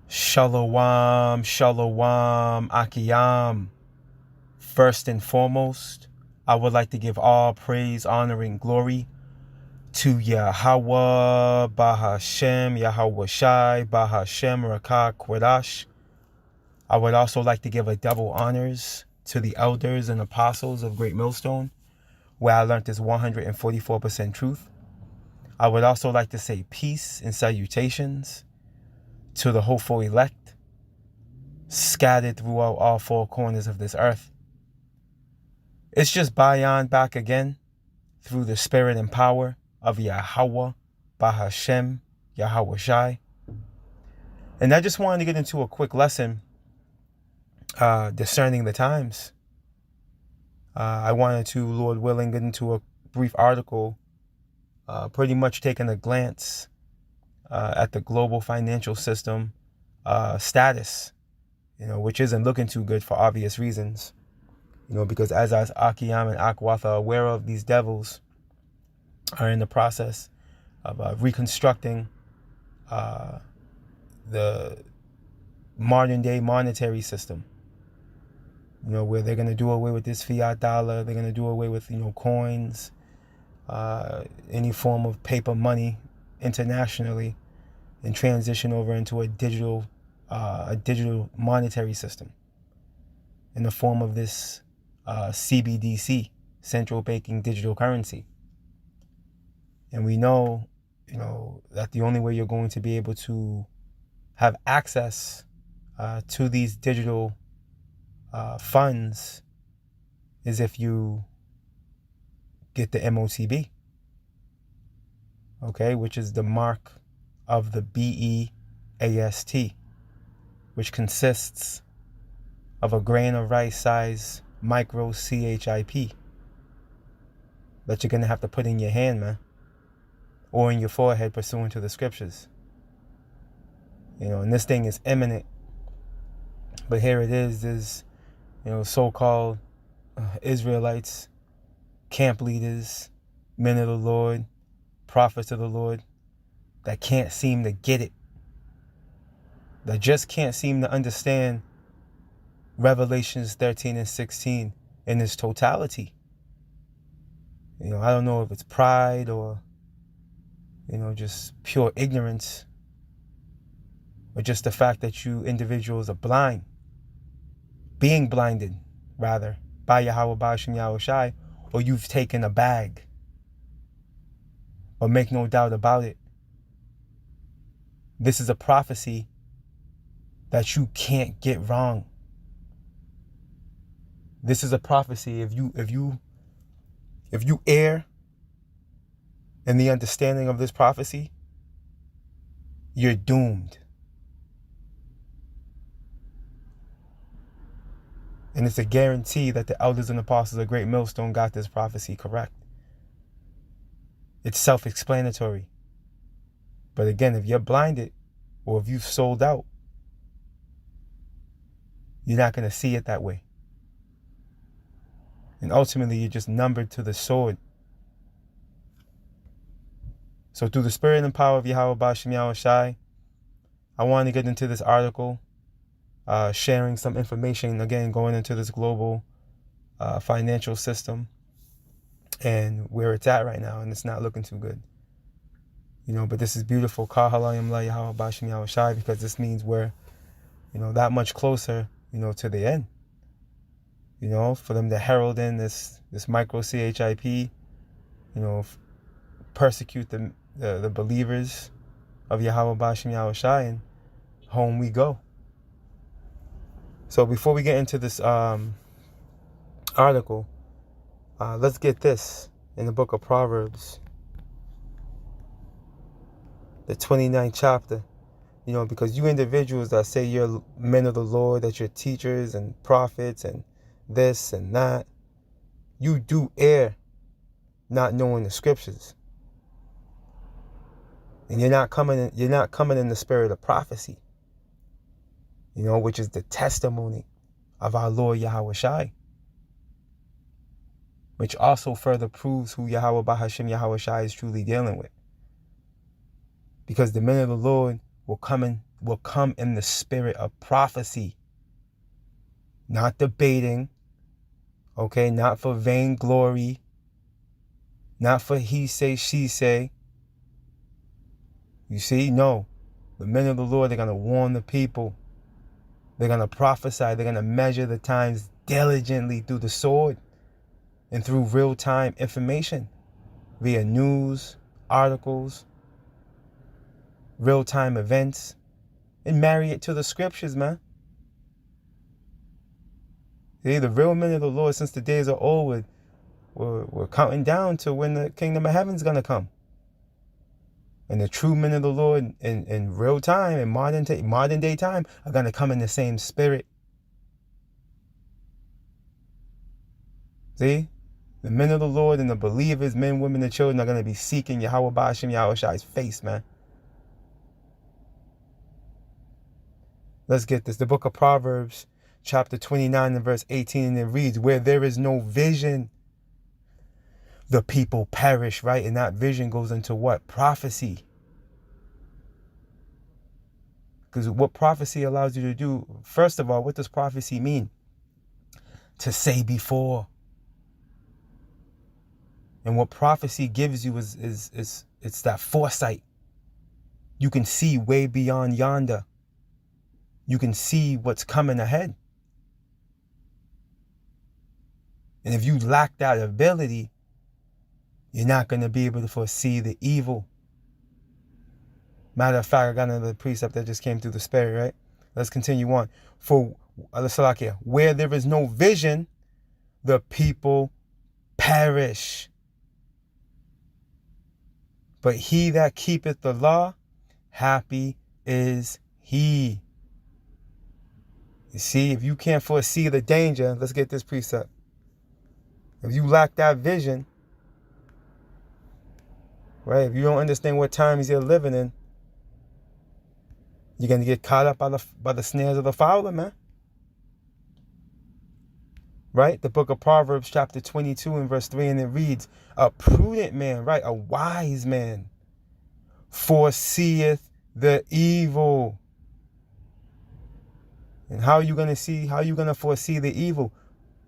Shalom, shalom, akiyam. First and foremost, I would like to give all praise, honor, and glory to Yahweh, Bahashem, Yahweh Shai, Bahashem, Rakah, Kwadash. I would also like to give a double honors to the elders and apostles of Great Millstone, where I learned this 144% truth. I would also like to say peace and salutations to the hopeful elect, scattered throughout all four corners of this earth. It's just Bayan back again through the spirit and power of Yahweh, Bahashem, Yahweh Shai. And I just wanted to get into a quick lesson, discerning the times. I wanted to, Lord willing, get into a brief article, pretty much taking a glance at the global financial system status, which isn't looking too good for obvious reasons. Because as Akiyam and Akwath are aware of, these devils are in the process of reconstructing the modern day monetary system, where they're going to do away with this fiat dollar. They're going to do away with, coins, any form of paper money internationally, and transition over into a digital monetary system in the form of this CBDC, central banking digital currency. And we know, that the only way you're going to be able to have access to these digital funds is if you get the MOTB, okay, which is the mark of the BEAST, which consists of a grain of rice size micro CHIP that you're going to have to put in your hand, man, or in your forehead pursuant to the scriptures. And this thing is imminent. But here it is, so-called Israelites, camp leaders, men of the Lord, prophets of the Lord, that can't seem to get it. That just can't seem to understand Revelations 13 and 16 in its totality. I don't know if it's pride or, just pure ignorance, or just the fact that you individuals are blind, being blinded, rather, by Yahweh, Bahashem, Yahweh Shai, or you've taken a bag. But make no doubt about it, this is a prophecy that you can't get wrong. This is a prophecy. If you err in the understanding of this prophecy, you're doomed. And it's a guarantee that the elders and apostles of Great Millstone got this prophecy correct. It's self-explanatory. But again, if you're blinded or if you've sold out, you're not going to see it that way. And ultimately, you're just numbered to the sword. So through the spirit and power of Yahweh, Bahashem, Yahweh Shai, I want to get into this article, sharing some information, again, going into this global financial system and where it's at right now, and it's not looking too good. But this is beautiful, Kahalayim La Yahweh, Bahashem, Yahweh Shai, because this means we're, that much closer, to the end. For them to herald in this micro CHIP, persecute the believers of Yahweh, Bahashem, Yahweh Shai, and home we go. So before we get into this article, let's get this in the book of Proverbs, the 29th chapter. Because you individuals that say you're men of the Lord, that you're teachers and prophets and this and that, you do err not knowing the scriptures. And you're not coming in the spirit of prophecy, which is the testimony of our Lord Yahweh Shai, which also further proves who Yahweh Bahashem Yahweh Shai is truly dealing with. Because the men of the Lord will come in will come in the spirit of prophecy. Not debating, okay? Not for vainglory. Not for he say, she say. You see? No. The men of the Lord, they're going to warn the people. They're going to prophesy. They're going to measure the times diligently through the sword and through real-time information via news, articles, real-time events, and marry it to the scriptures, man. See, the real men of the Lord, since the days are old, we're counting down to when the kingdom of heaven is going to come. And the true men of the Lord in real time, in modern day time, are going to come in the same spirit. See? The men of the Lord and the believers, men, women, and children, are going to be seeking Yahweh Ba'ashem Yahushai's face, man. Let's get this. The book of Proverbs, chapter 29 and verse 18, and it reads, where there is no vision, the people perish, right? And that vision goes into what? Prophecy. Because what prophecy allows you to do, first of all, what does prophecy mean? To say before. And what prophecy gives you is it's that foresight. You can see way beyond yonder. You can see what's coming ahead. And if you lack that ability, you're not going to be able to foresee the evil. Matter of fact, I got another precept that just came through the spirit, right? Let's continue on. For where there is no vision, the people perish. But he that keepeth the law, happy is he. You see, if you can't foresee the danger, let's get this precept. If you lack that vision, right? If you don't understand what times you're living in, you're going to get caught up by the snares of the fowler, man. Right? The book of Proverbs, chapter 22 and verse 3, and it reads, a prudent man, right? A wise man foreseeth the evil. And how are you going to see? How are you going to foresee the evil?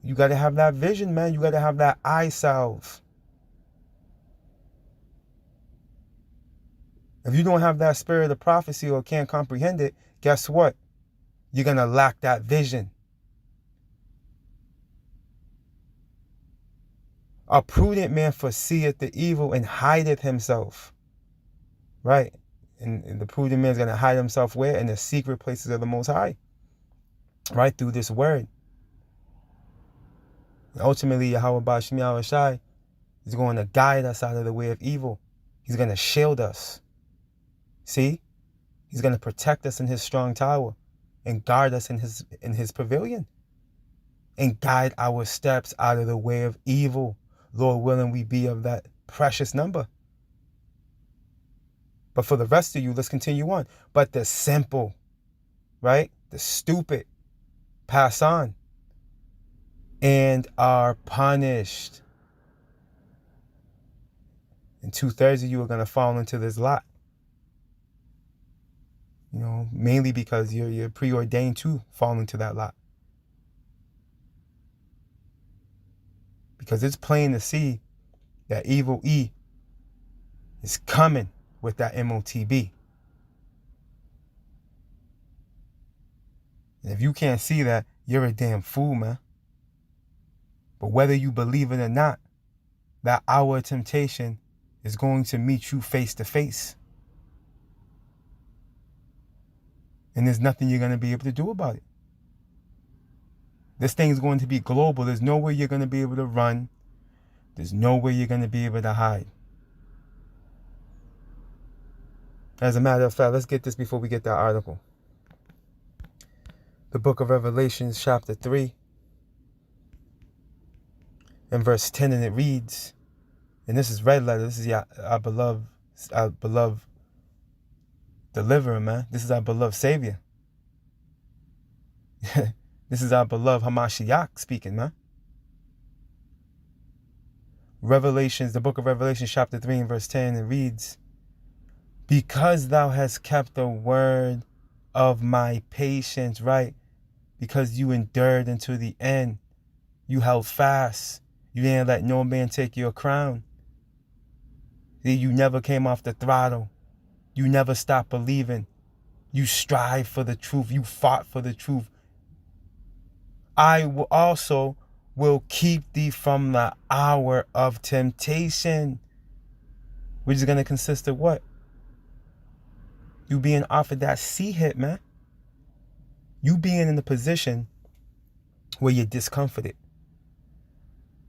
You got to have that vision, man. You got to have that eye salve. If you don't have that spirit of prophecy or can't comprehend it, guess what? You're going to lack that vision. A prudent man foreseeth the evil and hideth himself. Right? And the prudent man is going to hide himself where? In the secret places of the Most High. Right? Through this word. And ultimately, Yahweh Ba'ashem Yahushai is going to guide us out of the way of evil. He's going to shield us. See? He's going to protect us in his strong tower and guard us in his pavilion and guide our steps out of the way of evil. Lord willing, we be of that precious number. But for the rest of you, let's continue on. But the simple, right? The stupid pass on and are punished. And 2/3 of you are going to fall into this lot. You know, mainly because you're preordained to fall into that lot. Because it's plain to see that evil E is coming with that MOTB. And if you can't see that, you're a damn fool, man. But whether you believe it or not, that hour of temptation is going to meet you face to face. And there's nothing you're going to be able to do about it. This thing is going to be global. There's nowhere you're going to be able to run. There's nowhere you're going to be able to hide. As a matter of fact, let's get this before we get that article. The book of Revelation, chapter 3, and verse 10, and it reads, and this is red letter. This is our beloved deliverer, man. This is our beloved Savior. This is our beloved Hamashiach speaking, man. Revelations, the book of Revelation, chapter 3 and verse 10, it reads, because thou hast kept the word of my patience, right? Because you endured until the end. You held fast. You didn't let no man take your crown. See, you never came off the throttle. You never stopped believing. You strive for the truth. You fought for the truth. I will also will keep thee from the hour of temptation, which is going to consist of what? You being offered that C hit, man. You being in a position where you're discomforted.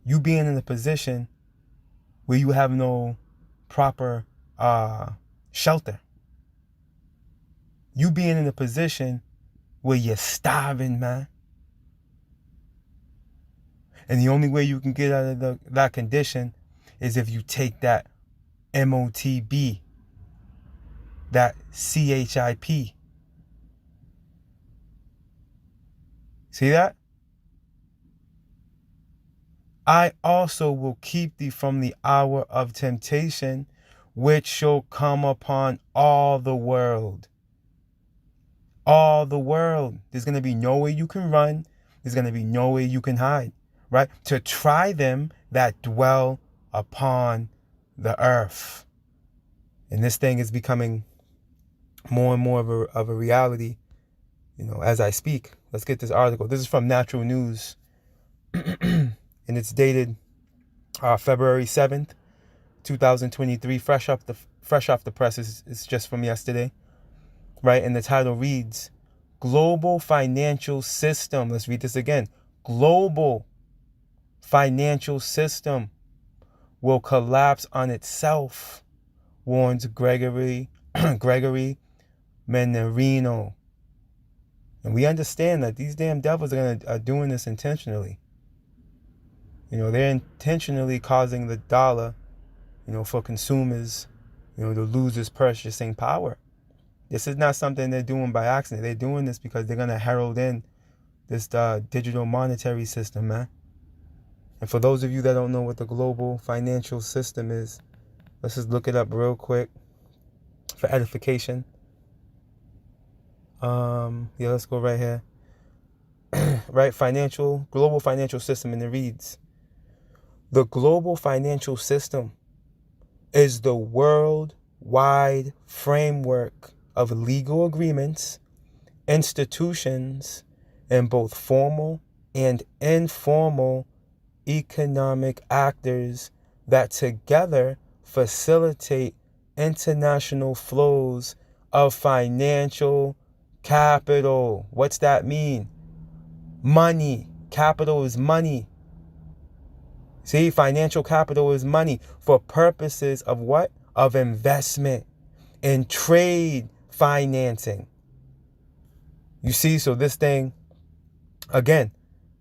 You being in a position where you have no proper shelter. You being in a position where you're starving, man. And the only way you can get out of that condition is if you take that MOTB, that CHIP. See that? I also will keep thee from the hour of temptation, which shall come upon all the world. All the world. There's going to be no way you can run. There's going to be no way you can hide. Right? To try them that dwell upon the earth. And this thing is becoming more and more of a reality, as I speak. Let's get this article. This is from Natural News. And it's dated February 7th, 2023. Fresh off the press. It's just from yesterday. Right? And the title reads, Global Financial System. Let's read this again. Global financial system will collapse on itself, warns Gregory Menarino. And we understand that these damn devils are doing this intentionally. They're intentionally causing the dollar, for consumers, to lose its purchasing power. This is not something they're doing by accident. They're doing this because they're going to herald in this digital monetary system, man. And for those of you that don't know what the global financial system is, let's just look it up real quick for edification. Let's go right here. Right, global financial system, and it reads, the global financial system is the worldwide framework of legal agreements, institutions, and both formal and informal economic actors that together facilitate international flows of financial capital. What's that mean? Money. Capital is money. See, financial capital is money for purposes of what? Of investment and trade financing. You see, so this thing, again,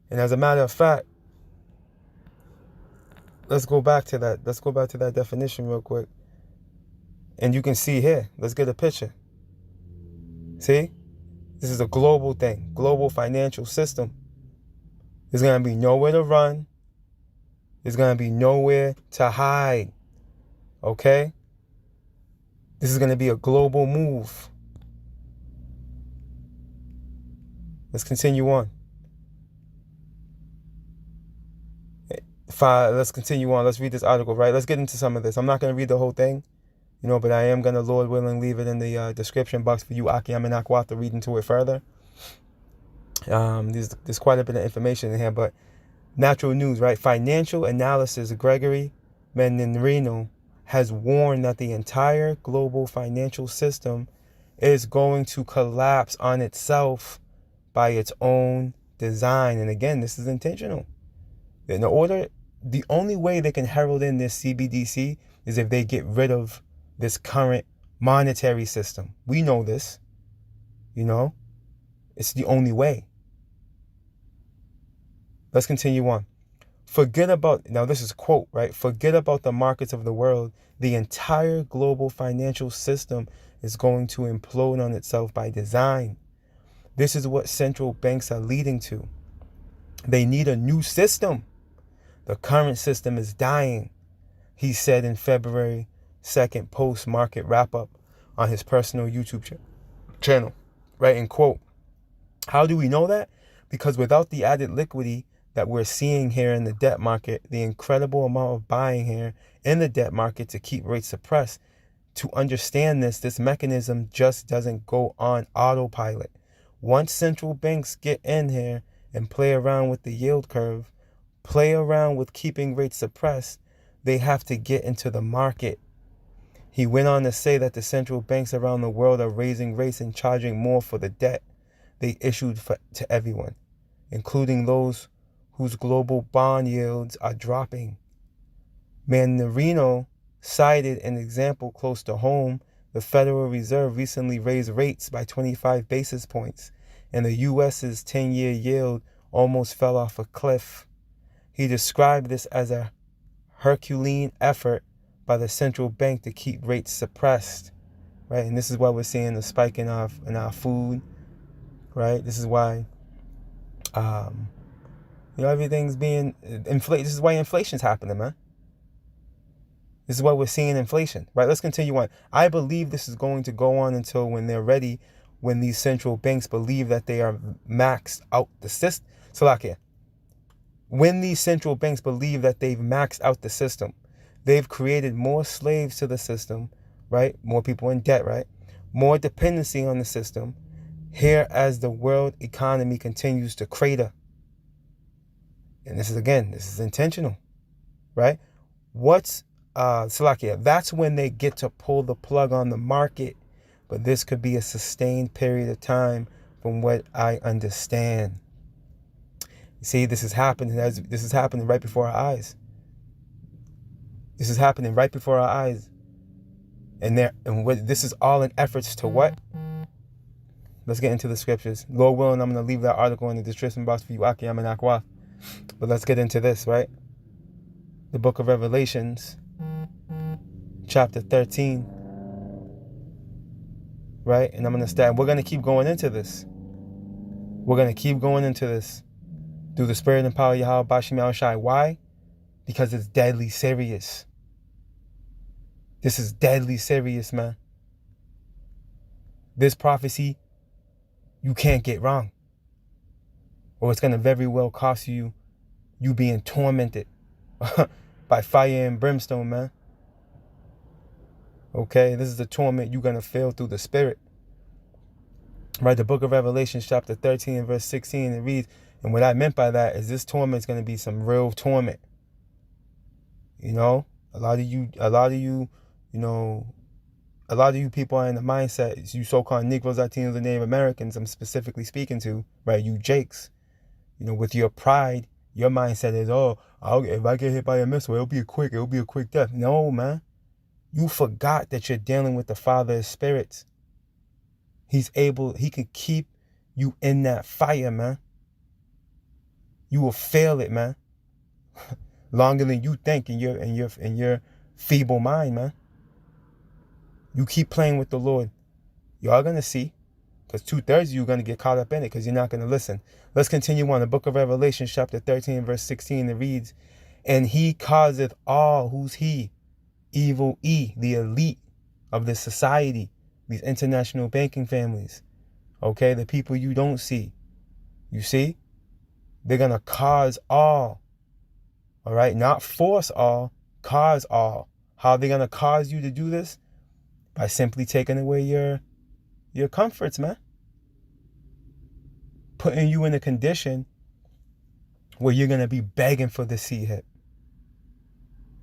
and as a matter of fact, let's go back to that definition real quick. And you can see here, let's get a picture. See? This is a global thing, global financial system. There's going to be nowhere to run. There's going to be nowhere to hide. Okay? This is going to be a global move. Let's continue on. Let's continue on. Let's read this article, right? Let's get into some of this. I'm not going to read the whole thing, but I am going to, Lord willing, leave it in the description box for you, Aki Aminakwa, to read into it further. There's quite a bit of information in here, but Natural News, right? Financial analysis Gregory Menarino has warned that the entire global financial system is going to collapse on itself by its own design. And again, this is intentional. The only way they can herald in this CBDC is if they get rid of this current monetary system. We know this, it's the only way. Let's continue on. Now this is quote, right? Forget about the markets of the world. The entire global financial system is going to implode on itself by design. This is what central banks are leading to. They need a new system. The current system is dying, he said in February 2nd post-market wrap-up on his personal YouTube channel. right? And quote, how do we know that? Because without the added liquidity that we're seeing here in the debt market, the incredible amount of buying here in the debt market to keep rates suppressed, to understand this mechanism just doesn't go on autopilot. Once central banks get in here and play around with the yield curve, play around with keeping rates suppressed, they have to get into the market. He went on to say that the central banks around the world are raising rates and charging more for the debt they issued to everyone, including those whose global bond yields are dropping. Manarino cited an example close to home. The Federal Reserve recently raised rates by 25 basis points, and the U.S.'s 10-year yield almost fell off a cliff. He described this as a Herculean effort by the central bank to keep rates suppressed, right? And this is why we're seeing the spike in our food, right? This is why, everything's being inflated. This is why inflation's happening, man. This is why we're seeing inflation, right? Let's continue on. I believe this is going to go on until when they're ready, when these central banks believe that they are maxed out the system. Salakia. When these central banks believe that they've maxed out the system, they've created more slaves to the system, right? More people in debt, right? More dependency on the system. Here as the world economy continues to crater. And this is intentional, right? Salakia, that's when they get to pull the plug on the market. But this could be a sustained period of time from what I understand. You see, this is happening right before our eyes. This is happening right before our eyes. This is all in efforts to what? Let's get into the scriptures. Lord willing, I'm going to leave that article in the description box for you, Akiyam and Akwa. But let's get into this, right? The book of Revelations, chapter 13, right? And I'm going to start. We're going to keep going into this. We're going to keep going into this through the spirit and power of Yahweh Bashim Yahushai. Why? Because it's deadly serious. This is deadly serious, man. This prophecy, you can't get wrong. Or it's going to very well cost you being tormented by fire and brimstone, man. Okay, this is the torment you're going to feel through the spirit. Right, the book of Revelation, chapter 13 and verse 16, it reads, and what I meant by that is this torment is going to be some real torment. A lot of you people are in the mindset, you so-called Negroes, Latinos, and Native Americans, I'm specifically speaking to, right, you Jakes, with your pride, your mindset is, if I get hit by a missile, it'll be a quick death. No, man. You forgot that you're dealing with the Father of spirits. He can keep you in that fire, man. You will feel it, man. Longer than you think in your feeble mind, man. You keep playing with the Lord. Y'all gonna see. Because 2/3 of you are going to get caught up in it because you're not going to listen. Let's continue on. The book of Revelation, chapter 13, verse 16, it reads, and he causeth all, who's he? Evil E, the elite of the society, these international banking families. Okay, the people you don't see. You see? They're going to cause all. All right, not force all, cause all. How are they going to cause you to do this? By simply taking away your comforts, man. Putting you in a condition where you're going to be begging for the seed hit.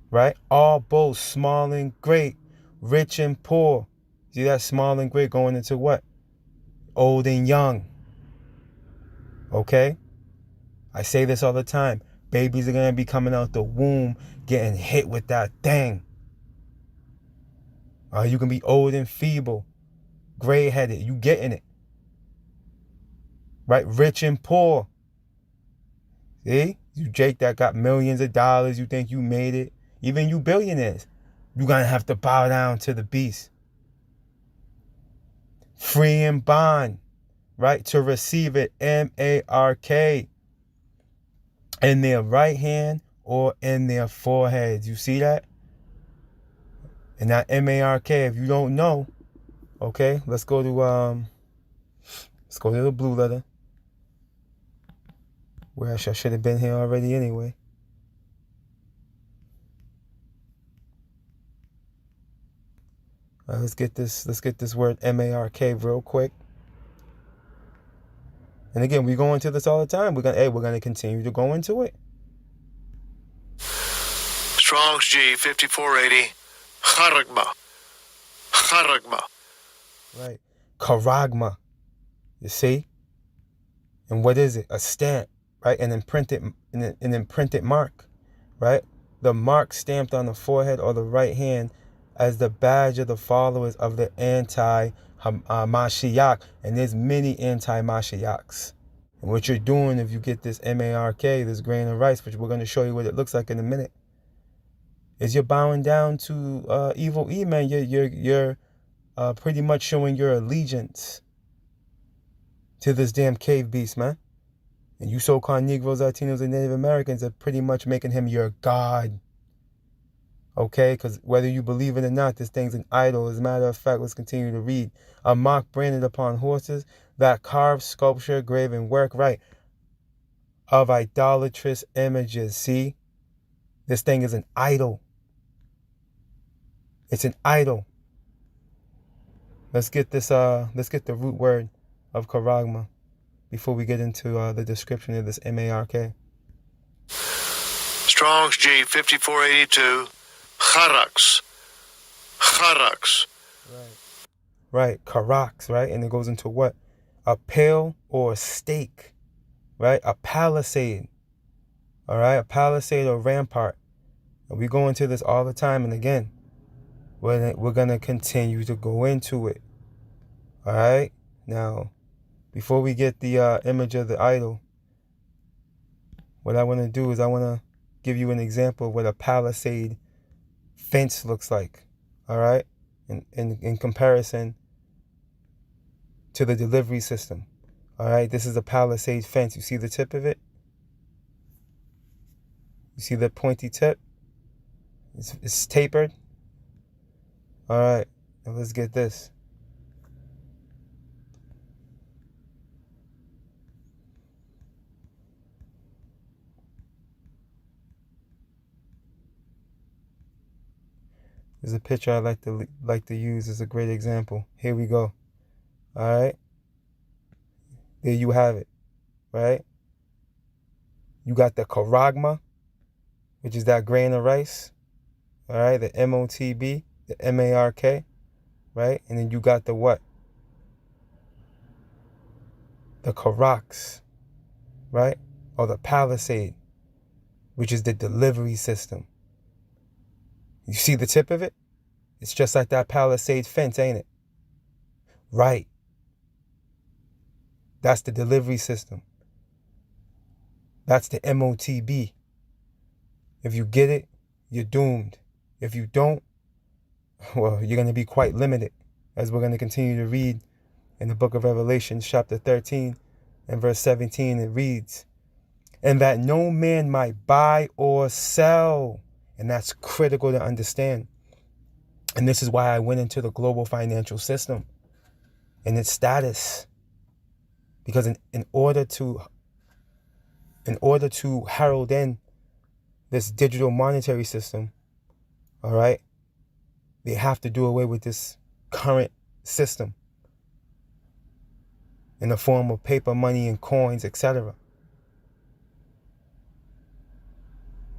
Right? All both small and great, rich and poor. See that small and great going into what? Old and young. Okay? I say this all the time. Babies are going to be coming out the womb getting hit with that thing. You can be old and feeble, gray-headed. You getting it. Right? Rich and poor. See? You Jake that got millions of dollars. You think you made it. Even you billionaires. You're going to have to bow down to the beast. Free and bond. Right? To receive it. M-A-R-K. In their right hand or in their foreheads. You see that? And that M-A-R-K, if you don't know. Okay? Let's go to Let's go to the blue letter. Where I should have been here already anyway. Let's get this word M-A-R-K real quick. And again, we go into this all the time. We're gonna continue to go into it. Strong's G 5480. Charagma. Right. Charagma. You see? And what is it? A stamp, right? An imprinted mark, right? The mark stamped on the forehead or the right hand as the badge of the followers of the anti-Mashiach. And there's many anti-Mashiachs. And what you're doing if you get this M-A-R-K, this grain of rice, which we're going to show you what it looks like in a minute, is you're bowing down to evil E, man. You're pretty much showing your allegiance to this damn cave beast, man. And you so-called Negroes, Latinos, and Native Americans are pretty much making him your God. Okay? Because whether you believe it or not, this thing's an idol. As a matter of fact, let's continue to read. A mark branded upon horses, that carved sculpture, graven work, right, of idolatrous images. See? This thing is an idol. It's an idol. Let's get the root word of charagma before we get into the description of this M-A-R-K. Strong's G 5482. Charax. Right, charax, right? And it goes into what? A pale or a stake, right? A palisade, all right? A palisade or rampart. And we go into this all the time. And again, we're going to continue to go into it, all right? Now, before we get the image of the idol, what I want to do is I want to give you an example of what a palisade fence looks like, all right? In comparison to the delivery system, all right? This is a palisade fence. You see the tip of it? You see the pointy tip? It's tapered. All right, now let's get this. There's a picture I like to use as a great example. Here we go. All right. There you have it. Right. You got the charagma, which is that grain of rice. All right. The M-O-T-B, the M-A-R-K. Right. And then you got the what? The charax. Right. Or the palisade, which is the delivery system. You see the tip of it? It's just like that palisade fence, ain't it? Right. That's the delivery system. That's the M-O-T-B. If you get it, you're doomed. If you don't, well, you're going to be quite limited, as we're going to continue to read in the book of Revelation, chapter 13 and verse 17. It reads, and that no man might buy or sell. And that's critical to understand. And this is why I went into the global financial system and its status. Because in order to herald in this digital monetary system, all right, they have to do away with this current system in the form of paper money and coins, etc.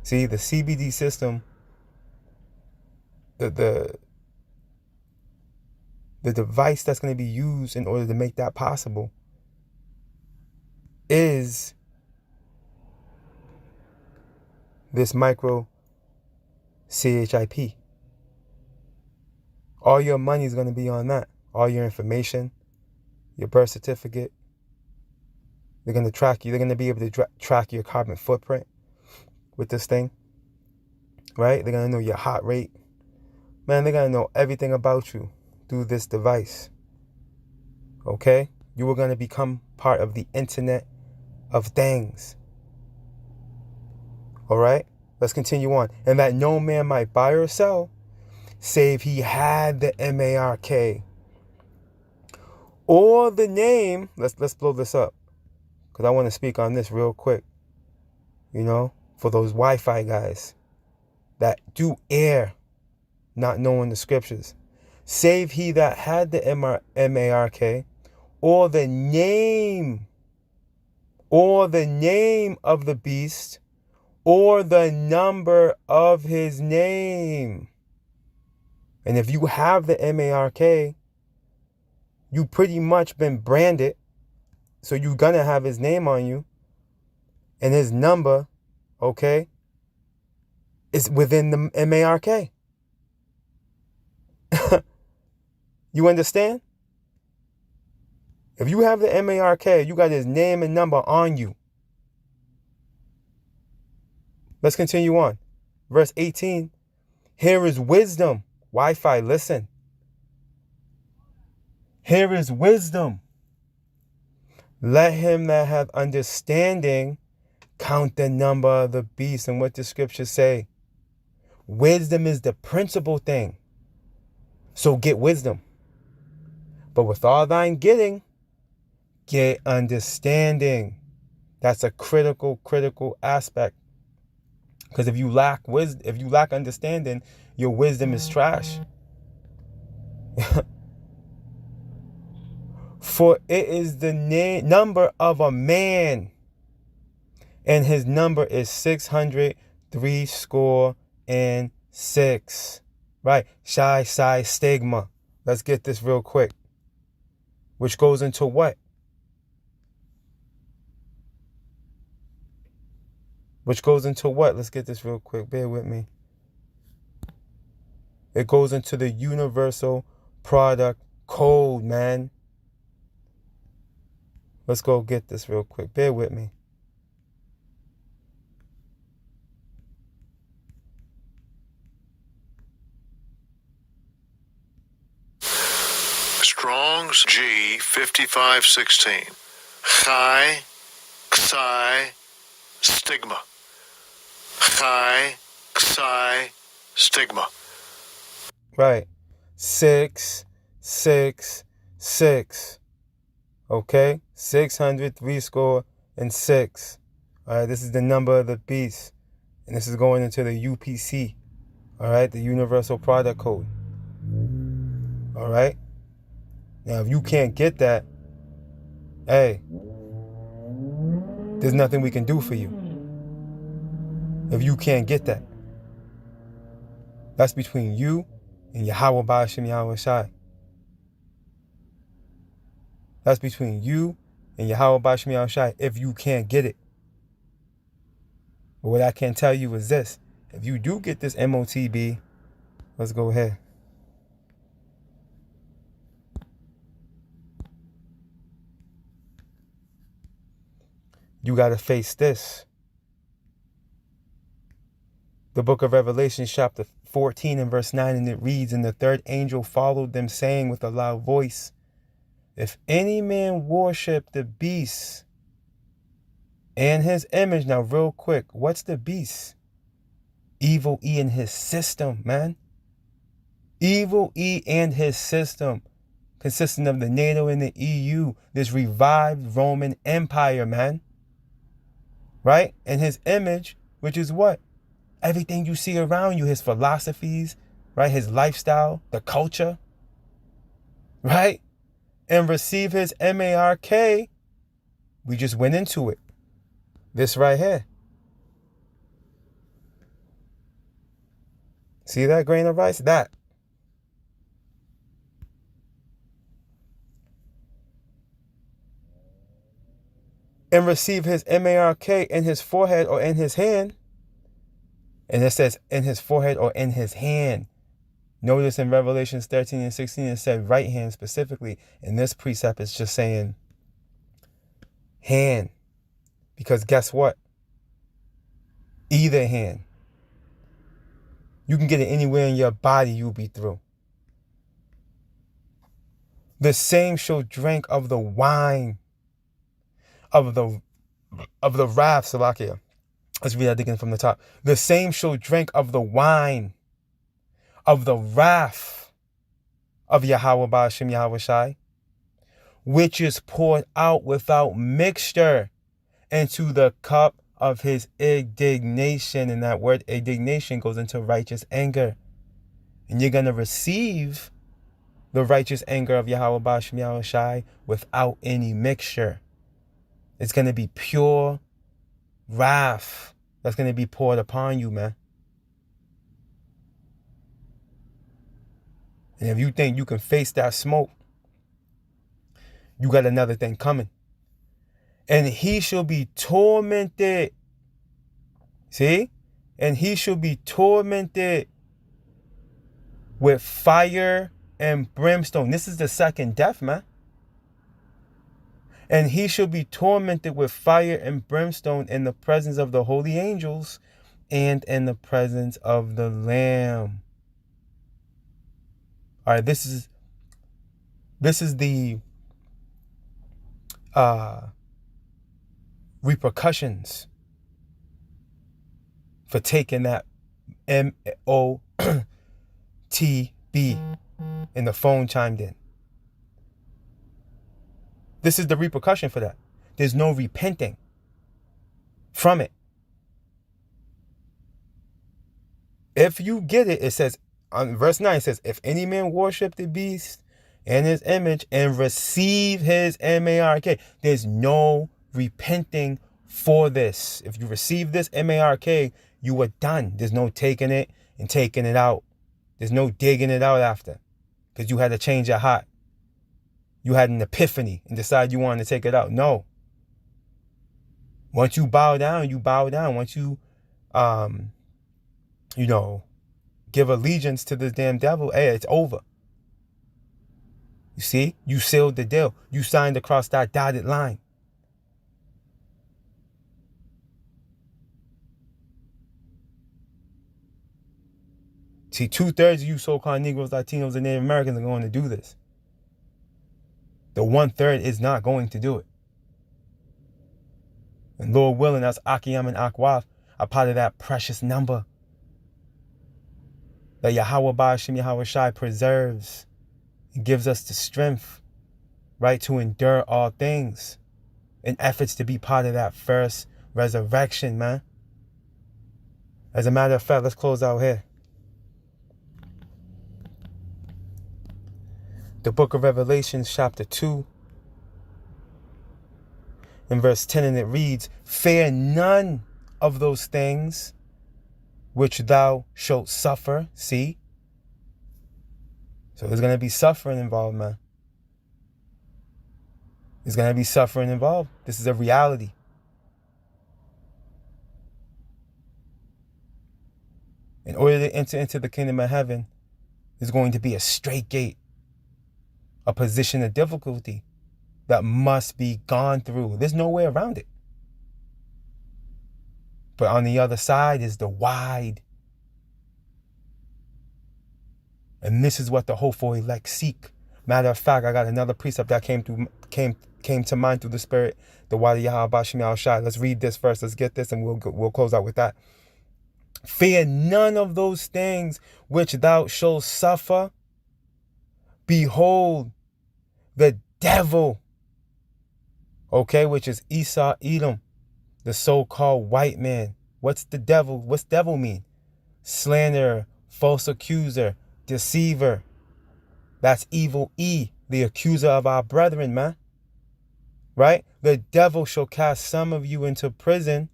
See, the CBD system, the device that's going to be used in order to make that possible is this micro CHIP. All your money is going to be on that. All your information, your birth certificate. They're going to track you. They're going to be able to track your carbon footprint with this thing, right? They're going to know your heart rate. Man, they're going to know everything about you through this device, okay? You are going to become part of the Internet of Things, all right? Let's continue on. And that no man might buy or sell, save he had the M-A-R-K, or the name, let's blow this up, because I want to speak on this real quick, for those Wi-Fi guys that do err, not knowing the scriptures. Save he that had the M-A-R-K, or the name of the beast, or the number of his name. And if you have the M-A-R-K, you pretty much been branded, so you're gonna have his name on you, and his number, okay, is within the M-A-R-K. You understand? If you have the M-A-R-K, you got his name and number on you. Let's continue on. Verse 18. Here is wisdom. Wi-Fi, listen. Here is wisdom. Let him that hath understanding count the number of the beast. And what the scriptures say. Wisdom is the principal thing. So get wisdom. But with all thine getting, get understanding. That's a critical aspect. Because if you lack understanding, your wisdom is trash. For it is the number of a man, and his number is 666. Right? Shy, stigma. Let's get this real quick. Which goes into what? Let's get this real quick. Bear with me. It goes into the universal product code, man. Let's go get this real quick. Bear with me. Strong's G 5516. Chai, Xi, stigma. Chai, Xi, stigma. Right. 666. Okay? 666. All right, this is the number of the beast. And this is going into the UPC. All right, the Universal Product Code. All right? Now, if you can't get that, hey, there's nothing we can do for you. If you can't get that. That's between you and Yahweh Ba'ashem Yahweh Shai. That's between you and Yahweh Ba'ashem Yahweh Shai if you can't get it. But what I can tell you is this. If you do get this MOTB, let's go ahead. You got to face this. The book of Revelation, chapter 14 and verse 9, and it reads, and the third angel followed them, saying with a loud voice, if any man worship the beast and his image. Now, real quick, what's the beast? Evil E and his system, man. Evil E and his system, consisting of the NATO and the EU, this revived Roman Empire, man. Right? And his image, which is what? Everything you see around you, his philosophies, right? His lifestyle, the culture, right? And receive his MARK. We just went into it. This right here. See that grain of rice? That. And receive his MARK in his forehead or in his hand. And it says in his forehead or in his hand. Notice in Revelations 13 and 16, it said right hand specifically. And this precept is just saying hand. Because guess what? Either hand. You can get it anywhere in your body, you'll be through. The same shall drink of the wine of the wrath, Salakia. Let's read that again from the top. The same shall drink of the wine of the wrath of Yahweh Ba'ashem Yahweh Shai, which is poured out without mixture into the cup of his indignation. And that word indignation goes into righteous anger. And you're going to receive the righteous anger of Yahweh Ba'ashem Yahweh Shai without any mixture. It's going to be pure wrath that's going to be poured upon you, man. And if you think you can face that smoke, you got another thing coming. And he shall be tormented. See? And he shall be tormented with fire and brimstone. This is the second death, man. And he shall be tormented with fire and brimstone in the presence of the holy angels and in the presence of the Lamb. All right, this is the repercussions for taking that MOTB, and the phone chimed in. This is the repercussion for that. There's no repenting from it. If you get it, it says, on verse 9, it says, if any man worship the beast and his image and receive his MARK, there's no repenting for this. If you receive this MARK, you are done. There's no taking it and taking it out. There's no digging it out after, because you had to change your heart. You had an epiphany and decided you wanted to take it out. No. Once you bow down, you bow down. Once you, give allegiance to this damn devil, hey, it's over. You see? You sealed the deal. You signed across that dotted line. See, 2/3 of you so-called Negroes, Latinos, and Native Americans are going to do this. The 1/3 is not going to do it. And Lord willing, us Akiyam and Akwaf are part of that precious number that Yahweh Ba'ashem Yahweh Shai preserves and gives us the strength, right, to endure all things in efforts to be part of that first resurrection, man. As a matter of fact, let's close out here. The book of Revelation, chapter 2, in verse 10, and it reads, fear none of those things which thou shalt suffer. See? So there's going to be suffering involved, man. There's going to be suffering involved. This is a reality. In order to enter into the kingdom of heaven, there's going to be a straight gate, a position of difficulty that must be gone through. There's no way around it. But on the other side is the wide. And this is what the hopeful elect seek. Matter of fact, I got another precept that came to mind through the Spirit. The word of Yahweh Ba'ashem Yahweh Shai. Let's read this first. Let's get this, and we'll close out with that. Fear none of those things which thou shalt suffer. Behold, the devil, okay, which is Esau, Edom, the so-called white man. What's the devil? What's devil mean? Slanderer, false accuser, deceiver. That's evil E, the accuser of our brethren, man. Right? The devil shall cast some of you into prison,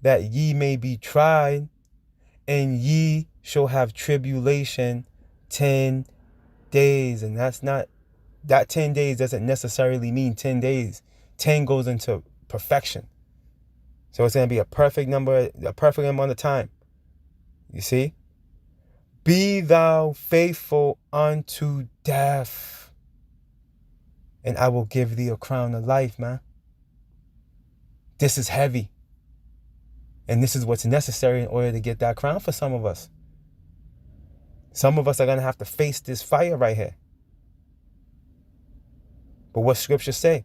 that ye may be tried, and ye shall have tribulation 10 days. And that's not, that 10 days doesn't necessarily mean 10 days. 10 goes into perfection. So it's going to be a perfect number, a perfect amount of time. You see? Be thou faithful unto death, and I will give thee a crown of life, man. This is heavy. And this is what's necessary in order to get that crown for some of us. Some of us are going to have to face this fire right here. But what scripture say?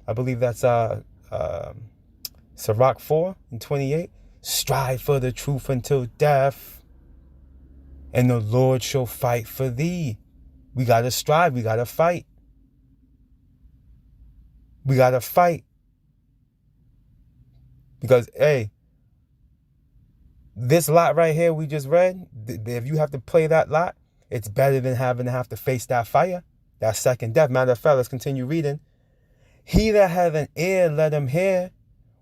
I believe that's Sirach 4:28. Strive for the truth until death, and the Lord shall fight for thee. We got to strive. We got to fight. We got to fight. Because, hey, this lot right here we just read, if you have to play that lot, it's better than having to have to face that fire, that second death. Matter of fact, let's continue reading. He that hath an ear, let him hear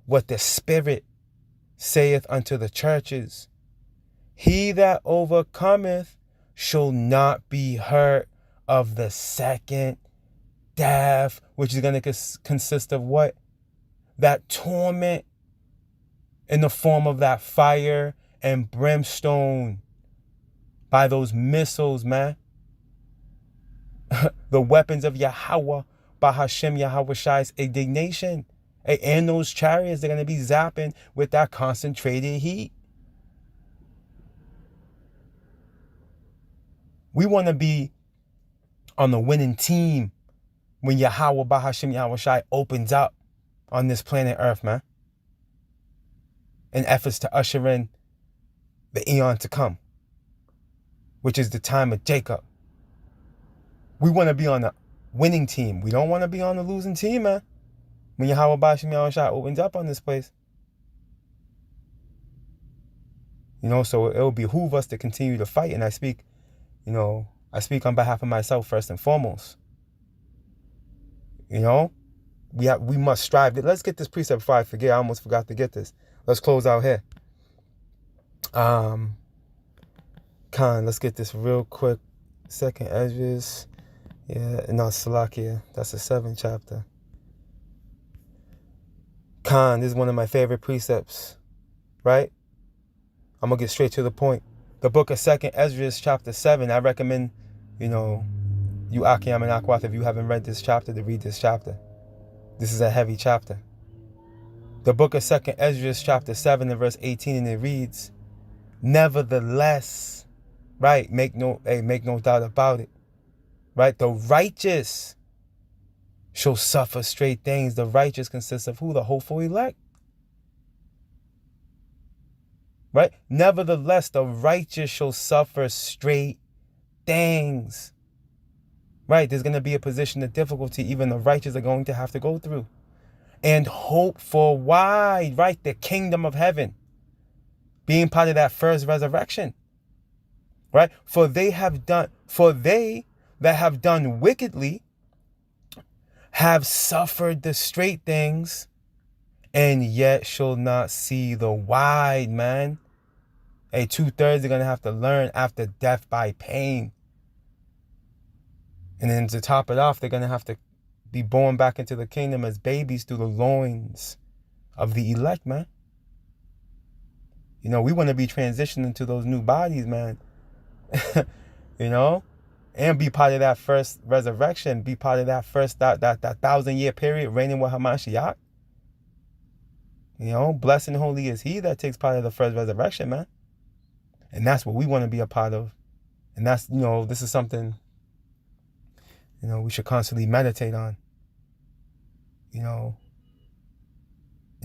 what the Spirit saith unto the churches. He that overcometh shall not be hurt of the second death, which is going to consist of what? That torment in the form of that fire and brimstone by those missiles, man. The weapons of Yahweh, by Hashem Yahweh Shai's indignation. And those chariots, they're going to be zapping with that concentrated heat. We want to be on the winning team when Yahweh, by Hashem Yahweh Shai, opens up on this planet Earth, man. In efforts to usher in the eon to come, which is the time of Jacob. We want to be on the winning team. We don't want to be on the losing team, man. When Yahweh Bashim Yahushua opens up on this place. So it'll behoove us to continue to fight. And I speak on behalf of myself first and foremost. We must strive. Let's get this precept before I forget. I almost forgot to get this. Let's close out here. Let's get this real quick. Second Esdras. Yeah, no, Salakia. That's the 7th chapter. This is one of my favorite precepts. Right? I'm going to get straight to the point. The book of 2nd Esdras, chapter 7. I recommend, you Akiam and Akwath, if you haven't read this chapter, to read this chapter. This is a heavy chapter. The book of 2nd Esdras, chapter 7, and verse 18, and it reads, nevertheless, right, make no doubt about it, right, the righteous shall suffer straight things. The righteous consists of who? The hopeful elect. Right? Nevertheless, the righteous shall suffer straight things. Right? There's going to be a position of difficulty even the righteous are going to have to go through. And hope for why? Right? The kingdom of heaven. Being part of that first resurrection. Right? For they that have done wickedly have suffered the straight things, and yet shall not see the wide, man. 2/3 are going to have to learn after death by pain. And then to top it off, they're going to have to be born back into the kingdom as babies through the loins of the elect, man. We want to be transitioning to those new bodies, man. And be part of that first resurrection, be part of that first, that 1,000-year period reigning with Hamashiach. Blessed and holy is he that takes part of the first resurrection, man. And that's what we want to be a part of. And that's, this is something, we should constantly meditate on, in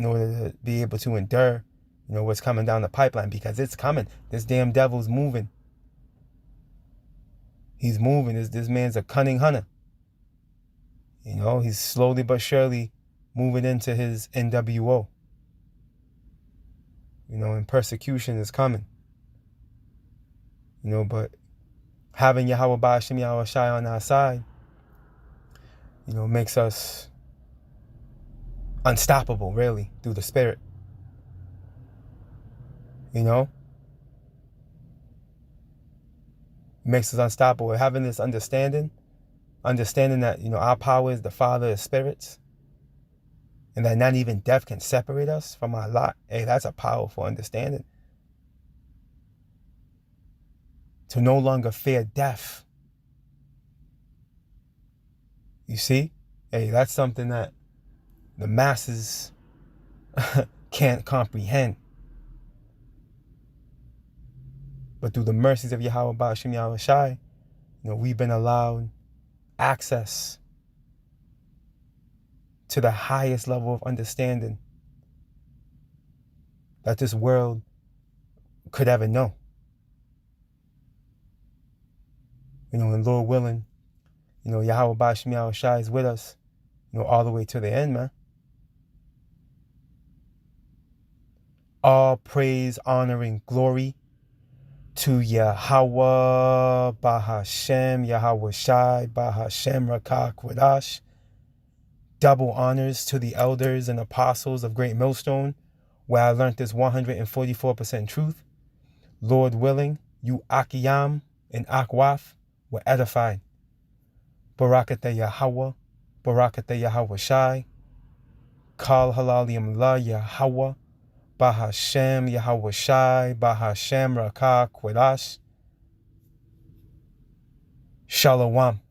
order to be able to endure, what's coming down the pipeline, because it's coming. This damn devil's moving. He's moving. This man's a cunning hunter. He's slowly but surely moving into his NWO. And persecution is coming. But having Yahweh Ba'ashim Yahweh Shai on our side, makes us unstoppable, really, through the Spirit. Makes us unstoppable. Having this understanding that, our power is the Father of spirits, and that not even death can separate us from our lot. That's a powerful understanding. To no longer fear death. You see? That's something that the masses can't comprehend. But through the mercies of Yahweh Ba'ashim Yahweh Shai, we've been allowed access to the highest level of understanding that this world could ever know. And Lord willing, Yahweh Ba'ashim Yahweh Shai is with us all the way to the end, man. All praise, honor, and glory to Yahweh, Bahashem, Yahweh Shai, Bahashem, Rakak, Wadash. Double honors to the elders and apostles of Great Millstone, where I learned this 144% truth. Lord willing, you Akiyam and Akwaf were edified. Barakateh Yahweh, Barakateh Yahweh Shai, Kal Halalium La Yahweh, Bahashem Yahweh Shai, Bahashem Rakak Wadash. Shalom.